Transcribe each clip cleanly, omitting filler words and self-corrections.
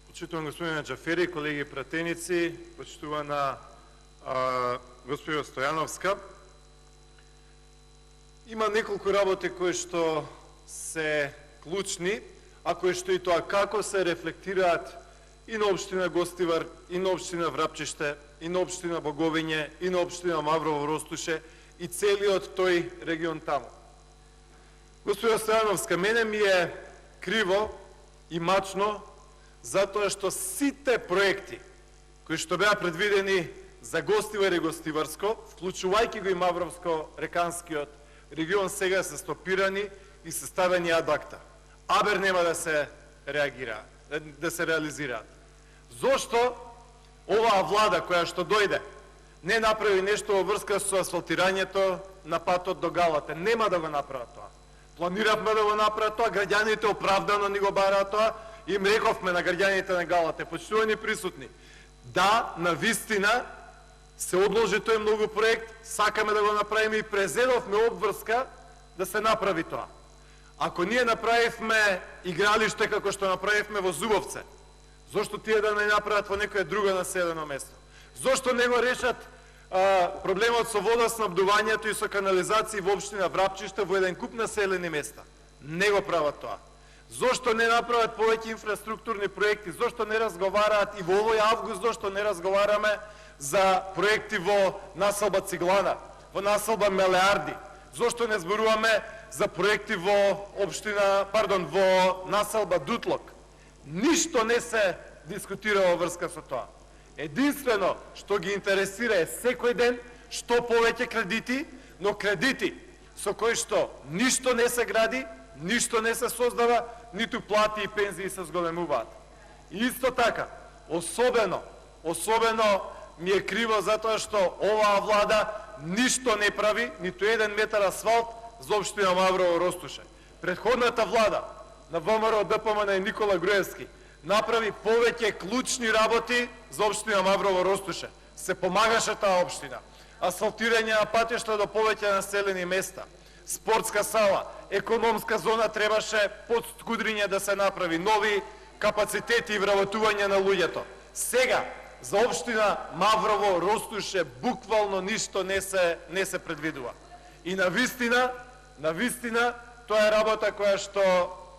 Почитуван господине Джафери, колеги пратеници, почитувана госпожа Стојановска. Има неколку работи кои што се клучни, а кои што и тоа како се рефлектираат и на општина Гостивар, и на општина Врапчиште, и на општина Боговиње, и на општина Маврово Ростуше, и целиот тој регион таму. Госпожа Стојановска, мене ми е криво и мачно, затоа што сите проекти кои што беа предвидени за Гостивар и Гостиварско, вклучувајќи го и Мавровско-реканскиот регион, сега се стопирани и се ставени ад акта. Абер нема да се реагира, да се реализираат. Зошто оваа влада која што дојде не направи нешто во врска со асфалтирањето на патот до Галата? Нема да го направат тоа. Планиравме да го направат тоа, граѓаните оправдано ни го бараат тоа, им рековме на граѓаните на Галата, почитувани присутни, да, навистина се одложи тој многу проект, сакаме да го направиме и презедовме обврска да се направи тоа. Ако ние направивме игралиште како што направивме во Зубовце, зошто тие да не направат во некое друго населено место? Зошто не го решат проблемот со водоснабдувањето и со канализација во општина Врапчиште во еден куп населени места? Не го прават тоа. Зошто не направат повеќе инфраструктурни проекти? Зошто не разговараат и во овој август? Зошто не разговараме за проекти во населба Циглана, во населба Мелеарди? Зошто не зборуваме за проекти во во населба Дутлок? Ништо не се дискутира во врска со тоа. Единствено што ги интересира е секој ден што повеќе кредити, но кредити со кои што ништо не се гради, ништо не се создава, ниту плати и пензии се зголемуваат. И исто така, особено ми е криво затоа што оваа влада ништо не прави, ниту еден метар асфалт за општина Маврово Ростуше. Претходната влада на ВМРО ДПМН и Никола Груевски направи повеќе клучни работи за општина Маврово Ростуше. Се помагаше таа општина. Асфалтирање на патишта до повеќе населени места, спортска сала, економска зона требаше под Скудриња да се направи, нови капацитети и вработување на луѓето. Сега, за општина Маврово Ростуше буквално ништо не се предвидува. И навистина, тоа е работа која што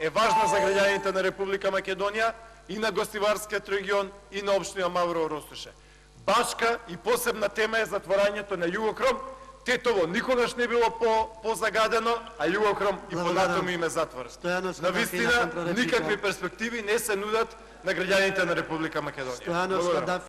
е важна за граѓаните на Република Македонија и на Гостиварскиот регион и на општина Маврово Ростуше. Башка и посебна тема е затворањето на Југокром. Тетово никогаш не било позагадено, а Југокром и понатаму им е затворен. Навистина, никакви перспективи не се нудат на граѓаните на Република Македонија.